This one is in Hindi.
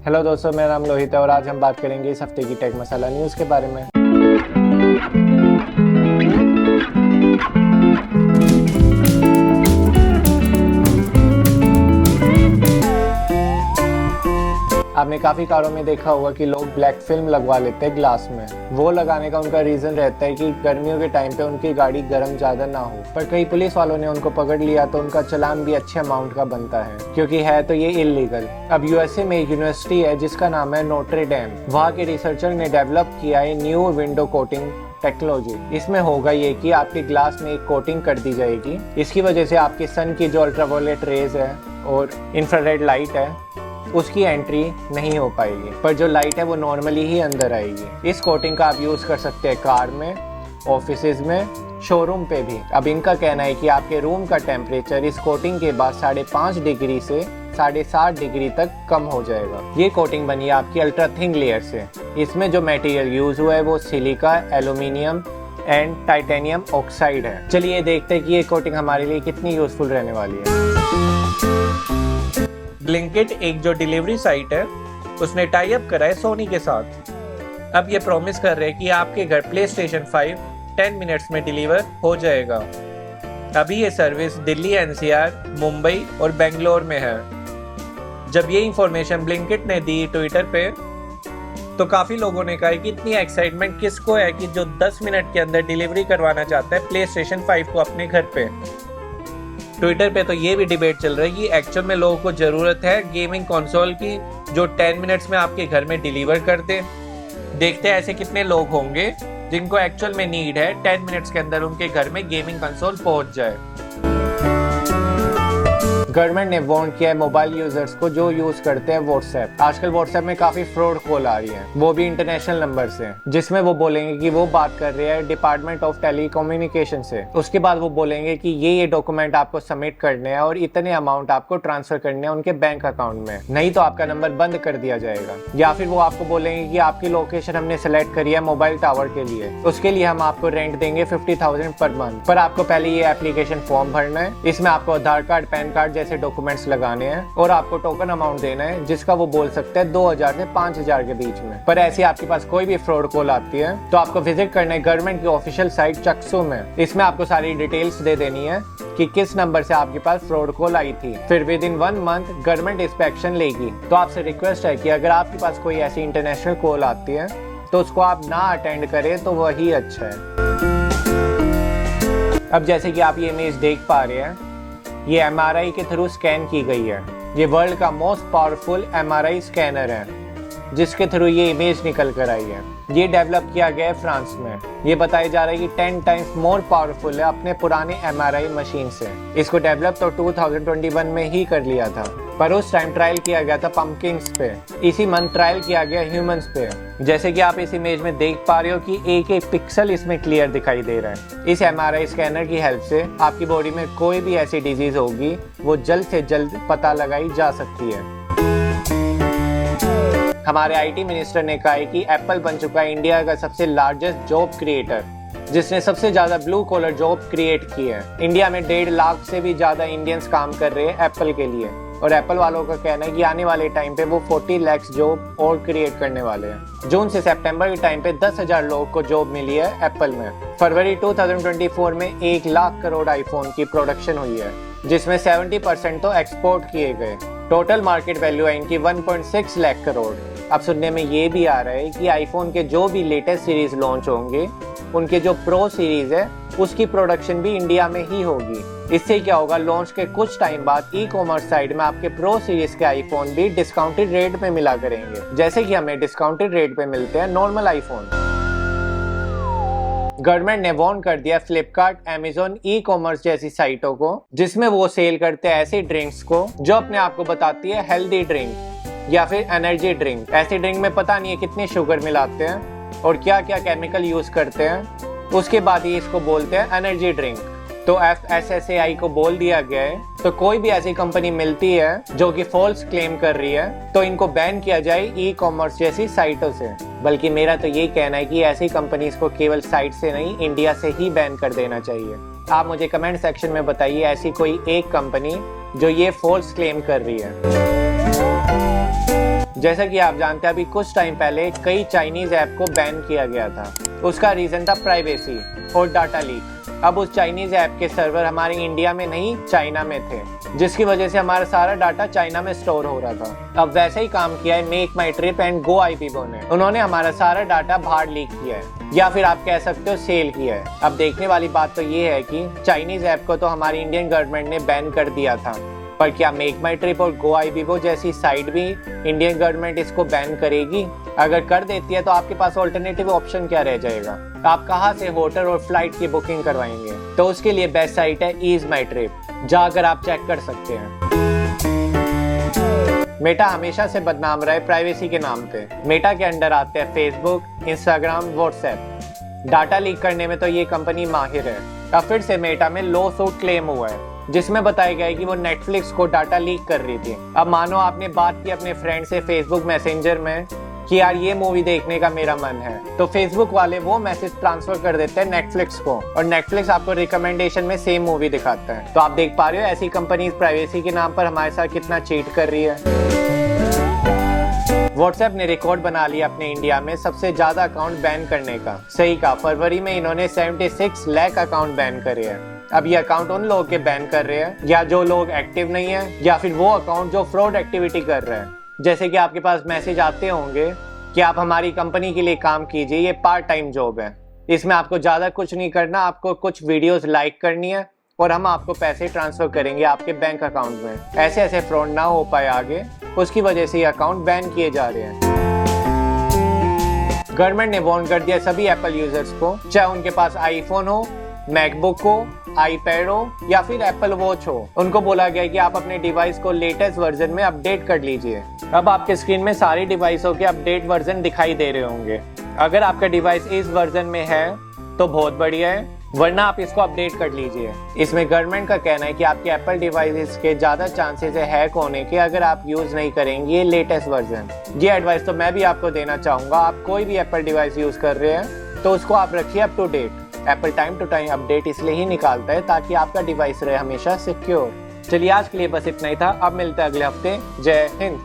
हेलो दोस्तों, मेरा नाम लोहित है और आज हम बात करेंगे इस हफ्ते की टेक मसाला न्यूज़ के बारे में। आपने काफ़ी कारों में देखा होगा कि लोग ब्लैक फिल्म लगवा लेते हैं ग्लास में। वो लगाने का उनका रीज़न रहता है कि गर्मियों के टाइम पे उनकी गाड़ी गर्म ज़्यादा ना हो। पर कई पुलिस वालों ने उनको पकड़ लिया तो उनका चालान भी अच्छे अमाउंट का बनता है, क्योंकि है तो ये इलीगल। अब यूएसए में एक यूनिवर्सिटी है जिसका नाम है नोट्रे डेम। वहाँ के रिसर्चर ने डेवलप किया है न्यू विंडो कोटिंग टेक्नोलॉजी। इसमें होगा ये कि आपके ग्लास में एक कोटिंग कर दी जाएगी। इसकी वजह से आपके सन की जो अल्ट्रावायलेट रेज है और इंफ्रारेड लाइट है उसकी एंट्री नहीं हो पाएगी, पर जो लाइट है वो नॉर्मली ही अंदर आएगी। इस कोटिंग का आप यूज़ कर सकते हैं कार में, ऑफिसेज में, शोरूम पे भी। अब इनका कहना है कि आपके रूम का टेम्परेचर इस कोटिंग के बाद 5.5 डिग्री से 7.5 डिग्री तक कम हो जाएगा। ये कोटिंग बनी है आपकी अल्ट्रा थिन लेयर से। इसमें जो मटेरियल यूज हुआ है वो silica, aluminium and titanium oxide है। चलिए देखते हैं कि ये कोटिंग हमारे लिए कितनी यूजफुल रहने वाली है। ब्लिंकिट एक जो डिलीवरी साइट है उसने टाई अप करा है सोनी के साथ। अब ये प्रॉमिस कर रहे हैं कि आपके घर PlayStation 5 10 मिनट्स में डिलीवर हो जाएगा। अभी ये सर्विस दिल्ली, NCR, मुंबई और बेंगलोर में है। जब ये इंफॉर्मेशन ब्लिंकिट ने दी ट्विटर पे तो काफ़ी लोगों ने कहा कि इतनी एक्साइटमेंट किसको है कि जो 10 मिनट के अंदर डिलीवरी करवाना चाहता है PlayStation 5 को अपने घर पे। ट्विटर पे तो ये भी डिबेट चल रहा है कि एक्चुअल में लोगों को ज़रूरत है गेमिंग कंसोल की जो 10 मिनट्स में आपके घर में डिलीवर कर दे। देखते हैं ऐसे कितने लोग होंगे जिनको एक्चुअल में नीड है 10 मिनट्स के अंदर उनके घर में गेमिंग कंसोल पहुंच जाए। गवर्नमेंट ने वार्न किया है मोबाइल यूजर्स को जो यूज करते हैं व्हाट्सएप। आजकल व्हाट्सएप में काफी फ्रॉड कॉल आ रही है, वो भी इंटरनेशनल नंबर से, जिसमें वो बोलेंगे कि वो बात कर रहे हैं डिपार्टमेंट ऑफ टेलीकम्युनिकेशन से। उसके बाद वो बोलेंगे कि ये डॉक्यूमेंट आपको सबमिट करने हैं और इतने अमाउंट आपको ट्रांसफर करने हैं उनके बैंक अकाउंट में, नहीं तो आपका नंबर बंद कर दिया जाएगा। या फिर वो आपको बोलेंगे कि आपकी लोकेशन हमने सेलेक्ट करी है मोबाइल टावर के लिए, उसके लिए हम आपको रेंट देंगे 50,000 पर मंथ, पर आपको पहले ये एप्लीकेशन फॉर्म भरना है। इसमें आपको आधार कार्ड, पैन कार्ड जैसे डॉक्यूमेंट्स लगाने हैं और आपको टोकन अमाउंट देना है जिसका वो बोल सकते हैं 2,000 से 5,000 के बीच में। पर ऐसी आपके पास कोई भी फ्रॉड कॉल आती है तो आपको विजिट करना है गवर्नमेंट की ऑफिशियल साइट चक्सू में। इसमें आपको सारी डिटेल्स दे देनी है कि किस नंबर से आपके पास फ्रॉड कॉल आई थी। फिर विद इन 1 मंथ गवर्नमेंट इस पे एक्शन लेगी। तो आपसे रिक्वेस्ट है कि अगर आपके पास कोई ऐसी इंटरनेशनल कॉल आती है तो उसको आप ना अटेंड करें तो वही अच्छा है। अब जैसे कि आप ये इमेज देख पा रहे हैं, ये MRI के थ्रू स्कैन की गई है। ये वर्ल्ड का मोस्ट पावरफुल MRI स्कैनर है जिसके थ्रू ये इमेज निकल कर आई है। ये डेवलप किया गया है फ्रांस में। ये बताया जा रहा है कि 10 टाइम्स मोर पावरफुल है अपने पुराने MRI मशीन से। इसको डेवलप तो 2021 में ही कर लिया था, पर उस टाइम ट्रायल किया गया था पंपकिंस पे। इसी मंथ ट्रायल किया गया ह्यूमंस पे। जैसे कि आप इस इमेज में देख पा रहे हो कि एक एक पिक्सल इसमें क्लियर दिखाई दे रहा है। इस MRI स्कैनर की हेल्प से आपकी बॉडी में कोई भी ऐसी डिजीज होगी वो जल्द से जल्द पता लगाई जा सकती है। हमारे IT मिनिस्टर ने कहा है कि एप्पल बन चुका है इंडिया का सबसे लार्जेस्ट जॉब क्रिएटर, जिसने सबसे ज्यादा ब्लू कॉलर जॉब क्रिएट की है। इंडिया में 1.5 लाख से भी ज्यादा इंडियंस काम कर रहे हैं एप्पल के लिए, और एप्पल वालों का कहना है कि आने वाले टाइम पे वो 40 लाख जॉब और क्रिएट करने वाले हैं। जून से सितंबर के टाइम पे 10,000 लोगों को जॉब मिली है एप्पल में। फरवरी 2024 में 1 लाख करोड़ आईफोन की प्रोडक्शन हुई है, जिसमें 70% तो एक्सपोर्ट किए गए। टोटल मार्केट वैल्यू है इनकी 1.6 लाख करोड़। अब सुनने में ये भी आ रहा है कि आईफोन के जो भी लेटेस्ट सीरीज लॉन्च होंगे उनके जो प्रो सीरीज है उसकी प्रोडक्शन भी इंडिया में ही होगी। इससे क्या होगा, लॉन्च के कुछ टाइम बाद ई-कॉमर्स साइड में आपके प्रो सीरीज के आईफोन भी डिस्काउंटेड रेट पे मिला करेंगे, जैसे कि हमें डिस्काउंटेड रेट पे मिलते हैं नॉर्मल आईफोन। गवर्नमेंट ने वार्न कर दिया फ्लिपकार्ट, अमेजोन, ई-कॉमर्स जैसी साइटों को जिसमें वो सेल करते हैं ऐसी ड्रिंक्स को जो अपने आप को बताती है हेल्दी ड्रिंक या फिर एनर्जी ड्रिंक। ऐसी ड्रिंक में पता नहीं है कितने शुगर मिलाते हैं और क्या क्या केमिकल यूज करते हैं, उसके बाद ही इसको बोलते हैं एनर्जी ड्रिंक। तो FSSAI को बोल दिया गया है तो कोई भी ऐसी कंपनी मिलती है जो कि फॉल्स क्लेम कर रही है तो इनको बैन किया जाए ई-कॉमर्स जैसी साइटों से। बल्कि मेरा तो ये कहना है कि ऐसी कंपनीज को केवल साइट से नहीं इंडिया से ही बैन कर देना चाहिए। आप मुझे कमेंट सेक्शन में बताइए ऐसी कोई एक कंपनी जो ये फॉल्स क्लेम कर रही है। जैसा कि आप जानते हैं अभी कुछ टाइम पहले कई चाइनीज ऐप को बैन किया गया था। उसका रीजन था प्राइवेसी और डाटा लीक। अब उस चाइनीज ऐप के सर्वर हमारे इंडिया में नहीं चाइना में थे, जिसकी वजह से हमारा सारा डाटा चाइना में स्टोर हो रहा था। अब वैसे ही काम किया है make my trip and GoIbibo ने। उन्होंने हमारा सारा डाटा बाहर लीक किया है, या फिर आप कह सकते हो सेल किया है। अब देखने वाली बात तो ये है कि चाइनीज ऐप को तो हमारी इंडियन गवर्नमेंट ने बैन कर दिया था, पर क्या मेक माई ट्रिप और GoIbibo जैसी साइट भी इंडियन गवर्नमेंट इसको बैन करेगी? अगर कर देती है तो आपके पास ऑल्टरनेटिव ऑप्शन क्या रह जाएगा? आप कहाँ से होटल और फ्लाइट की बुकिंग करवाएंगे? तो उसके लिए बेस्ट साइट है ईज माई ट्रिप, जाकर आप चेक कर सकते हैं। मेटा हमेशा से बदनाम रहा है प्राइवेसी के नाम पे। मेटा के अंडर आते हैं Facebook, Instagram, WhatsApp. Data leak करने में तो ये कंपनी माहिर है। अब फिर से मेटा में लॉ सूट क्लेम हुआ है, जिसमें बताया गया है कि वो नेटफ्लिक्स को डाटा लीक कर रही थी। अब मानो आपने बात की अपने फ्रेंड से फेसबुक मैसेंजर में कि यार ये मूवी देखने का मेरा मन है, तो फेसबुक वाले वो मैसेज ट्रांसफर कर देते हैं नेटफ्लिक्स को, और नेटफ्लिक्स आपको रिकमेंडेशन में सेम मूवी दिखाता है। तो आप देख पा रहे हो ऐसी कंपनीज प्राइवेसी के नाम पर हमारे साथ कितना चीट कर रही है। व्हाट्सएप ने रिकॉर्ड बना लिया अपने इंडिया में सबसे ज्यादा अकाउंट बैन करने का। सही कहा, फरवरी में इन्होंने 76 लाख अकाउंट बैन करे हैं। अब ये अकाउंट उन लोगों के बैन कर रहे हैं या जो लोग एक्टिव नहीं है, या फिर वो अकाउंट जो फ्रॉड एक्टिविटी कर रहे हैं। जैसे कि आपके पास मैसेज आते होंगे कि आप हमारी कंपनी के लिए काम कीजिए, ये पार्ट टाइम जॉब है, इसमें आपको ज्यादा कुछ नहीं करना, आपको कुछ वीडियोस लाइक करनी है और हम आपको पैसे ट्रांसफर करेंगे आपके बैंक अकाउंट में। ऐसे ऐसे फ्रॉड ना हो पाए आगे, उसकी वजह से ये अकाउंट बैन किए जा रहे हैं। गवर्नमेंट ने वार्न कर दिया सभी एप्पल यूजर्स को, चाहे उनके पास आईफोन हो, मैकबुक हो, आईपैड हो या फिर एप्पल वॉच हो। उनको बोला गया कि आप अपने डिवाइस को लेटेस्ट वर्जन में अपडेट कर लीजिए। अब आपके स्क्रीन में सारी डिवाइसों के अपडेट वर्जन दिखाई दे रहे होंगे। अगर आपका डिवाइस इस वर्जन में है तो बहुत बढ़िया है, वरना आप इसको अपडेट कर लीजिए। इसमें गवर्नमेंट का कहना है कि आपके एप्पल डिवाइसेस के ज्यादा चांसेस है हैक होने के अगर आप यूज नहीं करेंगे ये लेटेस्ट वर्जन। ये एडवाइस तो मैं भी आपको देना चाहूंगा। आप कोई भी एप्पल डिवाइस यूज कर रहे हैं तो उसको आप रखिए up to date. Apple time to time update इसलिए ही निकालता है ताकि आपका डिवाइस रहे हमेशा सिक्योर। चलिए आज के लिए बस इतना ही था, अब मिलते हैं अगले हफ्ते। जय हिंद।